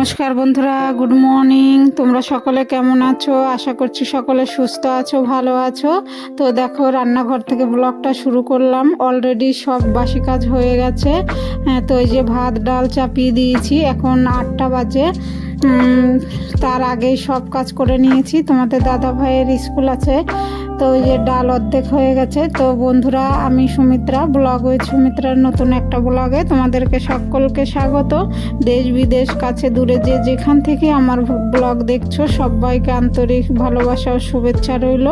নমস্কার বন্ধুরা, good morning. তোমরা সকলে কেমন আছো? আশা করছি সকলে সুস্থ আছো, ভালো আছো। তো দেখো, রান্নাঘর থেকে ব্লগটা শুরু করলাম। অলরেডি সব বাসি কাজ হয়ে গেছে। তো এই যে ভাত ডাল চাপিয়ে দিয়েছি, এখন 8টা বাজে। তার আগেই সব কাজ করে নিয়েছি। তোমাদের দাদা ভাইয়ের স্কুল আছে, তো ওই যে ডাল অর্ধেক হয়ে গেছে। তো বন্ধুরা, আমি সুমিত্রা, ব্লগ উইথ সুমিত্রার নতুন একটা ব্লগে তোমাদেরকে সকলকে স্বাগত। দেশ বিদেশ কাছে দূরে যে যেখান থেকে আমার ব্লগ দেখছো, সবাইকে আন্তরিক ভালোবাসা ও শুভেচ্ছা রইল।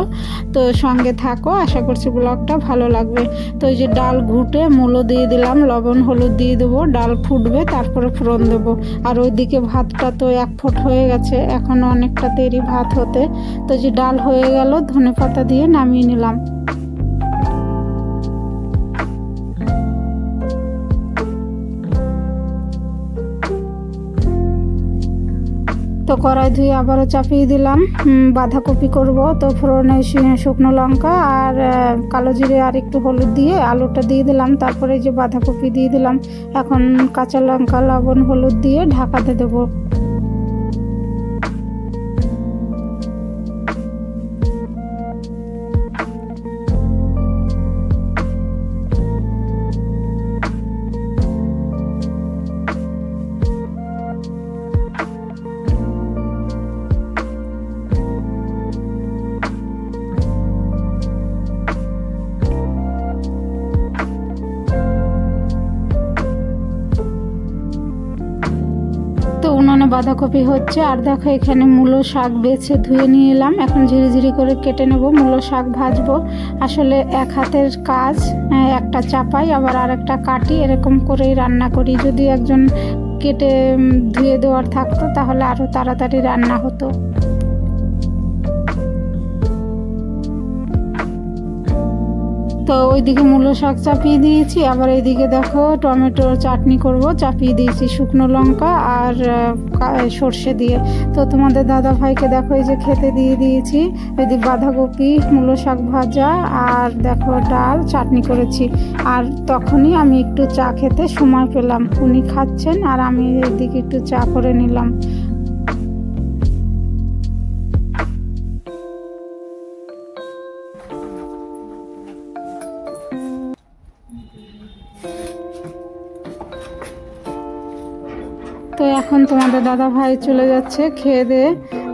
তো সঙ্গে থাকো, আশা করছি ব্লগটা ভালো লাগবে। তো এই যে ডাল ঘুটে মূলো দিয়ে দিলাম, লবণ হলুদ দিয়ে দেবো, ডাল ফুটবে, তারপরে ফোড়ন দেবো। আর ওইদিকে ভাতটা তো 1 ফুট হয়ে গেছে, এখনও অনেকটা দেরি ভাত হতে। তো যে ডাল হয়ে গেল, ধনেপাতা দিয়ে নামিয়ে নিলাম। তো কড়াই ধুয়ে আবারও চাপিয়ে দিলাম। বাঁধাকপি করব, তো ফোড়নে শুকনো লঙ্কা আর কালো জিরে আর একটু হলুদ দিয়ে আলুটা দিয়ে দিলাম। তারপরে যে বাঁধাকপি দিয়ে দিলাম। এখন কাঁচা লঙ্কা লবণ হলুদ দিয়ে ঢাকাতে দেবো। তো উনানে বাঁধাকপি হচ্ছে, আর দেখো এখানে মূলো শাক বেছে ধুয়ে নিয়ে এলাম। এখন ঝিরিঝিরি করে কেটে নেব, মূলো শাক ভাজবো। আসলে এক হাতের কাজ, একটা চাপাই আবার আর একটা কাটি, এরকম করেই রান্না করি। যদি একজন কেটে ধুয়ে দেওয়ার থাকতো তাহলে আরও তাড়াতাড়ি রান্না হতো। তো ওইদিকে মূলো শাক চাপিয়ে দিয়েছি, আবার এইদিকে দেখো টমেটোর চাটনি করব, চাপিয়ে দিয়েছি শুকনো লঙ্কা আর সর্ষে দিয়ে। তো তোমাদের দাদা ভাইকে দেখো এই যে খেতে দিয়ে দিয়েছি। এদিকে বাঁধাকপি, মূলো শাক ভাজা আর দেখো ডাল চাটনি করেছি। আর তখনই আমি একটু চা খেতে সময় পেলাম, উনি খাচ্ছেন আর আমি এইদিকে একটু চা করে নিলাম। তো এখন তোমাদের দাদা ভাই চলে যাচ্ছে খেয়ে দিয়ে।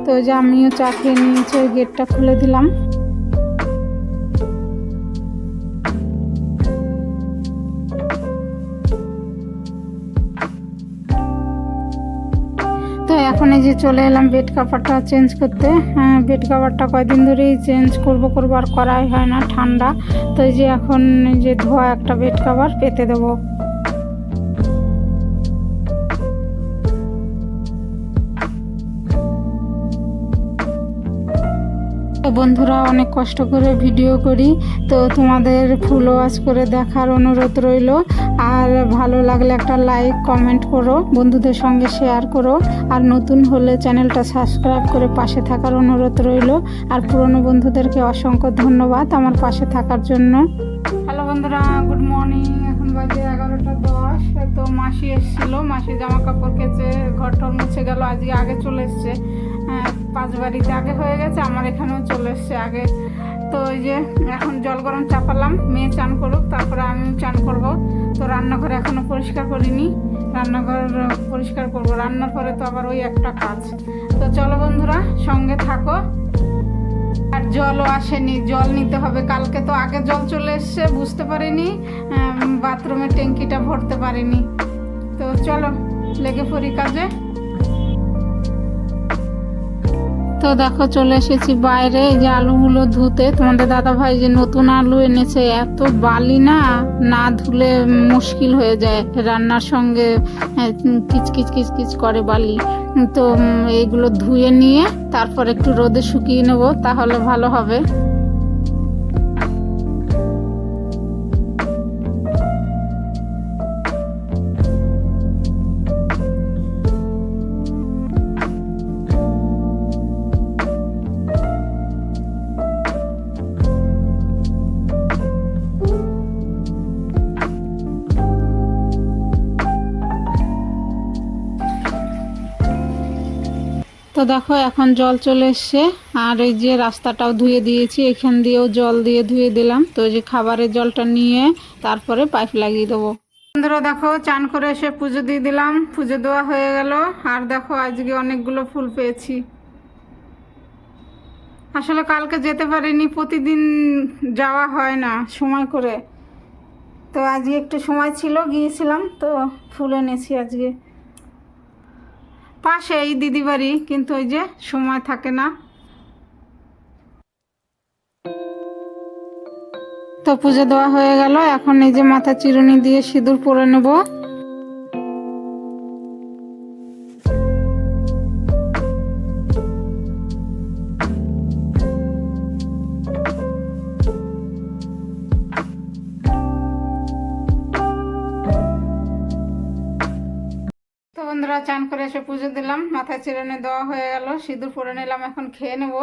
তো যে আমিও চা খেয়ে নিয়েছি, ওই গেটটা খুলে দিলাম। তো এখন এই যে চলে এলাম বেড কাভারটা চেঞ্জ করতে। বেড কাভারটা কয়দিন ধরেই চেঞ্জ করবো আর করাই হয় না, ঠান্ডা। তো এই যে এখন এই যে ধোয়া একটা বেড কাভার পেতে দেবো। তো বন্ধুরা, অনেক কষ্ট করে ভিডিও করি, তো তোমাদের ফুল ওয়াচ করে দেখার অনুরোধ রইল। আর ভালো লাগলে একটা লাইক কমেন্ট করো, বন্ধুদের সঙ্গে শেয়ার করো। আর নতুন হলে চ্যানেলটা সাবস্ক্রাইব করে পাশে থাকার অনুরোধ রইল। আর পুরনো বন্ধুদেরকে অসংখ্য ধন্যবাদ আমার পাশে থাকার জন্য। হ্যালো বন্ধুরা, গুড মর্নিং। এখন বাজে 11টা 10। তো মাসি এসেছিলো, মাসি জামা কাপড় কেচে ঘর টর মুছে গেল। আজকে আগে চলে এসছে, 5 বাড়িতে আগে হয়ে গেছে, আমার এখানেও চলে এসছে আগে। তো ওই যে এখন জল গরম চাপালাম, মেয়ে চান করুক, তারপরে আমিও চান করব। তো রান্নাঘর এখনও পরিষ্কার করিনি, রান্নাঘর পরিষ্কার করব। রান্নার পরে তো আবার ওই একটা কাজ। তো চলো বন্ধুরা, সঙ্গে থাকো। আর জলও আসেনি, জল নিতে হবে। কালকে তো আগে জল চলে এসছে, বুঝতে পারিনি, বাথরুমের ট্যাঙ্কিটা ভরতে পারিনি। তো চলো লেগে পড়ি কাজে। তো দেখো চলে এসেছি বাইরে, এই যে আলুগুলো ধুতে। তোমাদের দাদা ভাই যে নতুন আলু এনেছে, এত বালি না, না ধুলে মুশকিল হয়ে যায়, রান্নার সঙ্গে কিচকিচ কিচকিচ করে বালি। তো এইগুলো ধুয়ে নিয়ে তারপর একটু রোদে শুকিয়ে নেব, তাহলে ভালো হবে। দেখো এখন জল চলে এসছে, আর এই যে রাস্তাটাও ধুয়ে দিয়েছি, এখান দিয়েও জল দিয়ে ধুয়ে দিলাম। তো এই যে খাবারের জলটা নিয়ে তারপরে পাইপ লাগিয়ে দেবো। বন্ধুরা দেখো চান করে এসে পুজো দিয়ে দিলাম, পুজো দেওয়া হয়ে গেল। আর দেখো আজকে অনেকগুলো ফুল পেয়েছি। আসলে কালকে যেতে পারিনি, প্রতিদিন যাওয়া হয় না সময় করে, তো আজকে একটু সময় ছিল গিয়েছিলাম, তো ফুল এনেছি আজকে। পাশে এই দিদি বাড়ি, কিন্তু ওই যে সময় থাকে না। তো পুজো দেওয়া হয়ে গেল, এখন এই যে মাথা চিরুনি দিয়ে সিঁদুর পরে নেব। তো বন্ধুরা চান করে এসে পুজো দিলাম, মাথা চিরুনি দেওয়া হয়ে গেল, সিঁদুর পরে নিলাম, এখন খেয়ে নেব।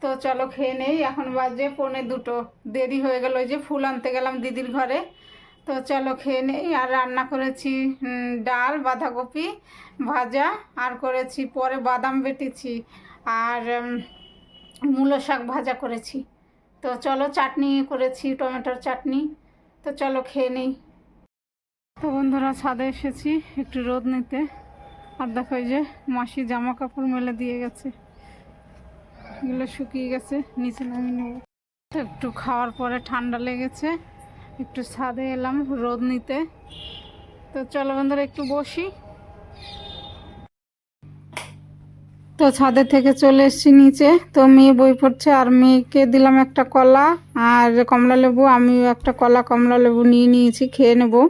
তো চলো খেয়ে নেই, এখন বাজে 1:45, দেরি হয়ে গেল। ওই যে ফুল আনতে গেলাম দিদির ঘরে। তো চলো খেয়ে নেই। আর রান্না করেছি ডাল, বাঁধাকপি ভাজা, আর করেছি পরে বাদাম বেটেছি, আর মূলো শাক ভাজা করেছি। তো চলো চাটনি করেছি, টমেটোর চাটনি। তো চলো খেয়ে নেই। তো বন্ধুরা ছাদে এসেছি একটু রোদ নিতে। আর দেখো এই যে মাসি জামা কাপড় মেলে দিয়ে গেছে, এগুলো শুকিয়ে গেছে, নিচে নামিয়ে নেব। একটু খাওয়ার পরে ঠান্ডা লেগেছে, একটু ছাদে এলাম রোদ নিতে। তো চলো বন্ধুরা একটু বসি। তো ছাদের থেকে চলে এসেছি নিচে। তো মেয়ে বই পড়ছে, আর মেয়েকে দিলাম একটা কলা আর কমলা লেবু। আমিও একটা কলা কমলা লেবু নিয়ে নিয়েছি, খেয়ে নেবো।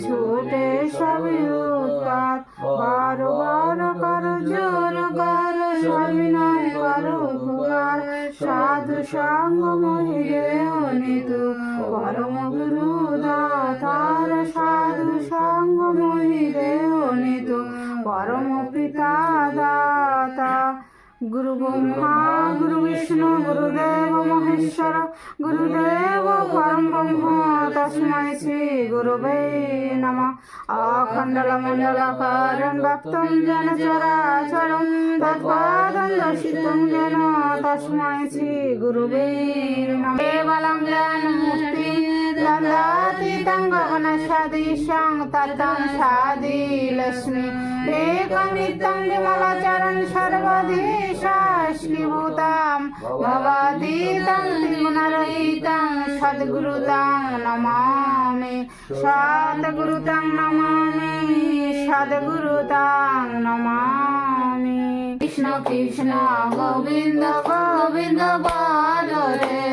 ছোটে সবই উৎপাত, বারো বারো করো জোর কর, সবিনয় করো উপকার, সাধু সঙ্গ মহিরে অনিত, পরম গুরু দাতার, সাধু সঙ্গ মহিরে অনিত, পরম পিতা দাতা। গুরু ব্রহ্মা গুরু বিষ্ণু গুরুদেব মহেশ্বর, গুরুদেব পরম ব্রহ্ম তস্मै শ্রী গুরবে নমঃ। অখণ্ডলমণ্ডলাকারং ব্যক্তং যেন চরাচরং তৎপদং দর্শিतं যেন তস্मै শ্রী গুরবে নমঃ। কেবলং জ্ঞানমূর্তি দদাতি तं গগনসদৃশং তतं সাদিলক্ষ্মী, একং নিত্যং বিমলাচরণ সর্বদিশাস্কিভূতাং ভবাতীतं ত্রিগুণরহিतं সদ্গুরুতাং নমামি, সদ্গুরুতাং নমামি, সদ্গুরুতাং নমামি। কৃষ্ণ কৃষ্ণ গোবিন্দ গোবিন্দ বলো রে,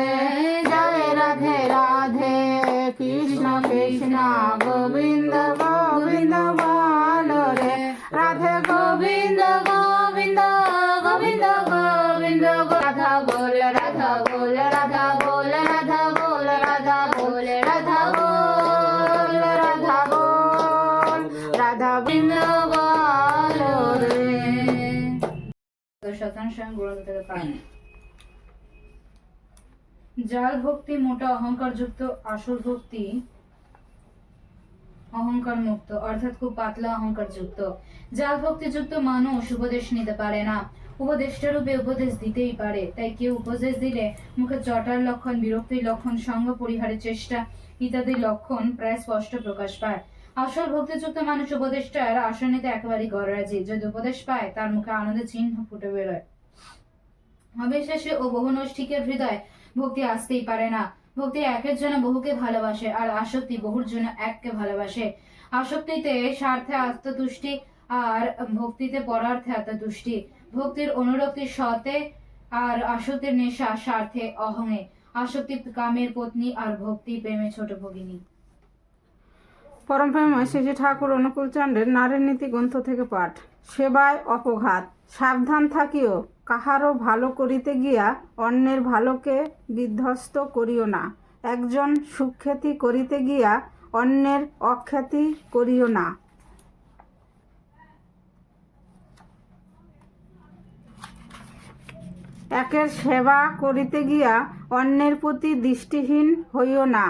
জয় রাধে রাধে। কৃষ্ণ কৃষ্ণ গোবিন্দ গোবিন্দ বলো রে, রাধে গোবিন্দ গোবিন্দ গোবিন্দ গোবিন্দ। রাধা বল রাধা বল রাধা বল রাধা বল রাধা বল রাধা বল রাধা বল রাধা বৃন্দ বলো রে। জাল ভক্তি মোটা অহংকার যুক্ত, আসল ভক্তি অহংকার মুক্ত, অর্থাৎ খুব পাতলা অহংকার যুক্ত। জাল ভক্তি যুক্ত মানুষ উপদেশ নিতে পারে না, উপদেষ্টা রূপে উপদেশ দিতেই পারে। তাই কেউ উপদেশ দিলে মুখে চটার লক্ষণ, বিরক্তির লক্ষণ, সঙ্গ পরিহারের চেষ্টা ইত্যাদি লক্ষণ প্রায় স্পষ্ট প্রকাশ পায়। আসল ভক্তিযুক্ত মানুষ উপদেষ্টার আসনেতে একেবারে গররাজি। যদি উপদেশ পায় তার মুখে আনন্দের চিহ্ন ফুটে বেরোয়। অবিশ্বাসী ও বহুনৈষ্ঠিকের হৃদয় ভক্তি আসতেই পারে না। ভক্তি একের জন্য বহুকে ভালোবাসে, আর আসক্তি বহুর জন্য এককে ভালোবাসে। আসক্তিতে স্বার্থে আত্মতুষ্টি, আর ভক্তিতে পরার্থে আত্মতুষ্টি। ভক্তির অনুরক্তি সতে, আর আসক্তির নেশা স্বার্থে অহঙে। আসক্তি কামের পত্নী, আর ভক্তি প্রেমে ছোট ভগিনী। পরম প্রেমময় শ্রী ঠাকুর অনুকূল চন্দ্রের নারীর নীতি গ্রন্থ থেকে পাঠ। সেবায় অপঘাত, সাবধান থাকিও, কাহারও ভালো করিতে গিয়া অন্যের ভালোকে বিধ্বস্ত করিও না। একজন সুখ্যাতি করিতে গিয়া অন্যের অখ্যাতি করিও না। একের সেবা করিতে গিয়া অন্যের প্রতি দৃষ্টিহীন হইও না।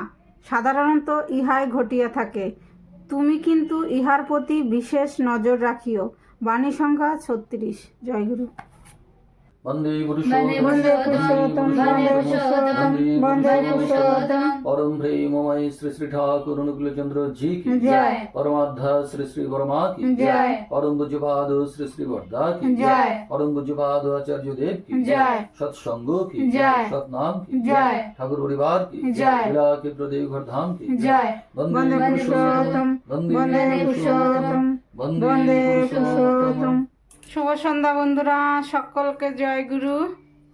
সাধারণত ইহাই ঘটিয়া থাকে। তুমি কিন্তু ইহার প্রতি বিশেষ নজর রাখিও। বাণী সংখ্যা 36। জয়গুরু। বন্দে বন্দে পুরুষোত্তম, বন্দে পুরুষোত্তম, বন্দে পুরুষোত্তম। परम प्रेममय श्री श्री ठाकुर अनुकूल चंद्र जी की जय। परमाध्या श्री श्री वर्मा की जय। परम पूज्यपाद श्री श्री वर्धा की जय। परम पूज्यपाद आचार्य देव की जय। सत्संगों की जय। सतनाम की जय। ठाकुर परिवार की जय। लीला के प्रदेव धाम की जय। বন্দে পুরুষোত্তম, বন্দে পুরুষোত্তম, বন্দে পুরুষোত্তম। শুভ সন্ধ্যা বন্ধুরা, সকলকে জয় গুরু।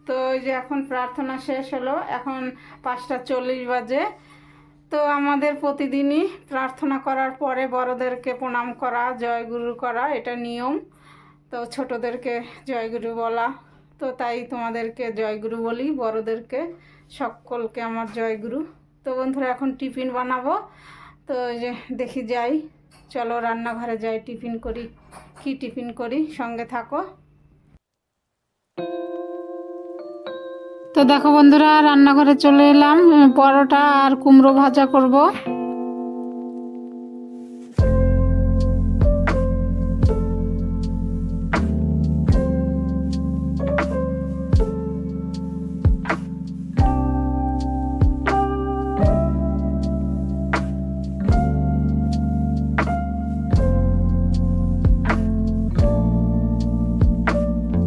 তো ওই যে এখন প্রার্থনা শেষ হলো, এখন 5:40 বাজে। তো আমাদের প্রতিদিনই প্রার্থনা করার পরে বড়দেরকে প্রণাম করা, জয়গুরু করা, এটা নিয়ম। তো ছোটদেরকে জয়গুরু বলা, তো তাই তোমাদেরকে জয়গুরু বলি, বড়দেরকে সকলকে আমার জয়গুরু। তো বন্ধুরা এখন টিফিন বানাবো। তো ওই যে দেখি যাই, চলো রান্নাঘরে যাই, টিফিন করি। কি টিফিন করি, সঙ্গে থাকো। তো দেখো বন্ধুরা, রান্নাঘরে চলে এলাম, পরোটা আর কুমড়ো ভাজা করব।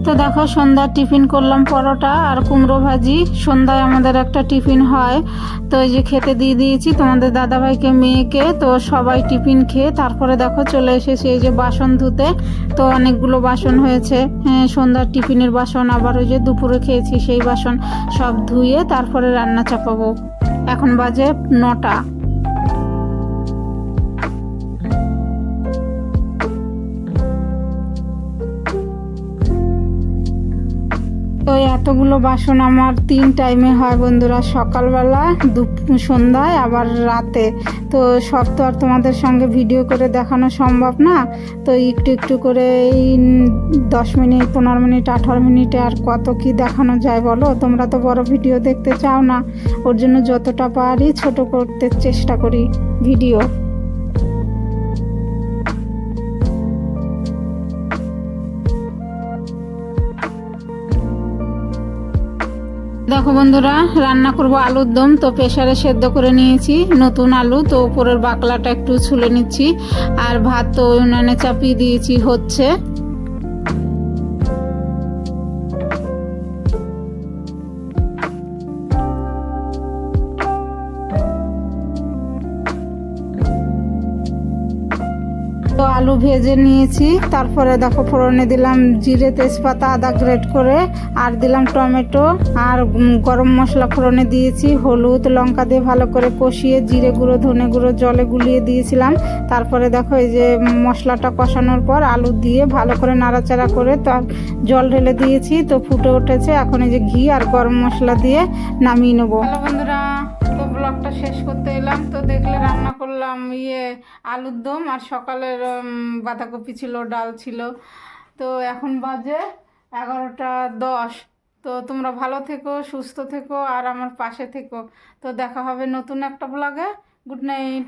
তো দেখো সন্ধ্যার টিফিন করলাম পরোটা আর কুমড়ো ভাজি। সন্ধ্যায় আমাদের একটা টিফিন হয়, তো এই যে খেতে দিয়ে দিয়েছি তোমাদের দাদাভাইকে, মেয়েকে। তো সবাই টিফিন খেয়ে তারপরে দেখো চলে এসেছি এই যে বাসন ধুতে। তো অনেকগুলো বাসন হয়েছে, সন্ধ্যার টিফিনের বাসন, আবার ওই যে দুপুরে খেয়েছি সেই বাসন, সব ধুয়ে তারপরে রান্না চাপাবো। এখন বাজে 9টা। তো এতগুলো বাসন আমার 3 টাইমে হয় বন্ধুরা, সকালবেলা, সন্ধ্যায়, আবার রাতে। তো সব তো আর তোমাদের সঙ্গে ভিডিও করে দেখানো সম্ভব না। তো একটু একটু করে এই 10 মিনিট, 15 মিনিট, 18 মিনিটে আর কত কি দেখানো যায় বলো? তোমরা তো বড় ভিডিও দেখতে চাও না, ওর জন্য যতটা পারি ছোট করতে চেষ্টা করি ভিডিও। দেখো বন্ধুরা, রান্না করব আলুর দম। তো প্রেসারে সেদ্ধ করে নিয়েছি নতুন আলু, তো উপরের বাকলাটা একটু ছুলে নিচ্ছি। আর ভাত তো উনানে চাপিয়ে দিয়েছি, হচ্ছে। তো আলু ভেজে নিয়েছি, তারপরে দেখো ফোড়নে দিলাম জিরে, তেজপাতা, আদা গ্রেট করে, আর দিলাম টমেটো আর গরম মশলা ফোড়নে দিয়েছি, হলুদ, লঙ্কা দিয়ে ভালো করে কষিয়ে জিরে গুঁড়ো, ধনে গুঁড়ো জলে গুলিয়ে দিয়েছিলাম। তারপরে দেখো এই যে মশলাটা কষানোর পর আলু দিয়ে ভালো করে নাড়াচাড়া করে তার জল ঢেলে দিয়েছি। তো ফুটে উঠেছে, এখন এই যে ঘি আর গরম মশলা দিয়ে নামিয়ে নেবো। হ্যালো বন্ধুরা, তো ব্লগটা শেষ করতে এলাম। তো দেখলে রান্না করলাম আলুর দম, আর সকালের বাঁধাকপি ছিল, ডাল ছিল। তো এখন বাজে 11:10। তো তোমরা ভালো থেকো, সুস্থ থেকো, আর আমার পাশে থেকো। তো দেখা হবে নতুন একটা ব্লগে। Good night.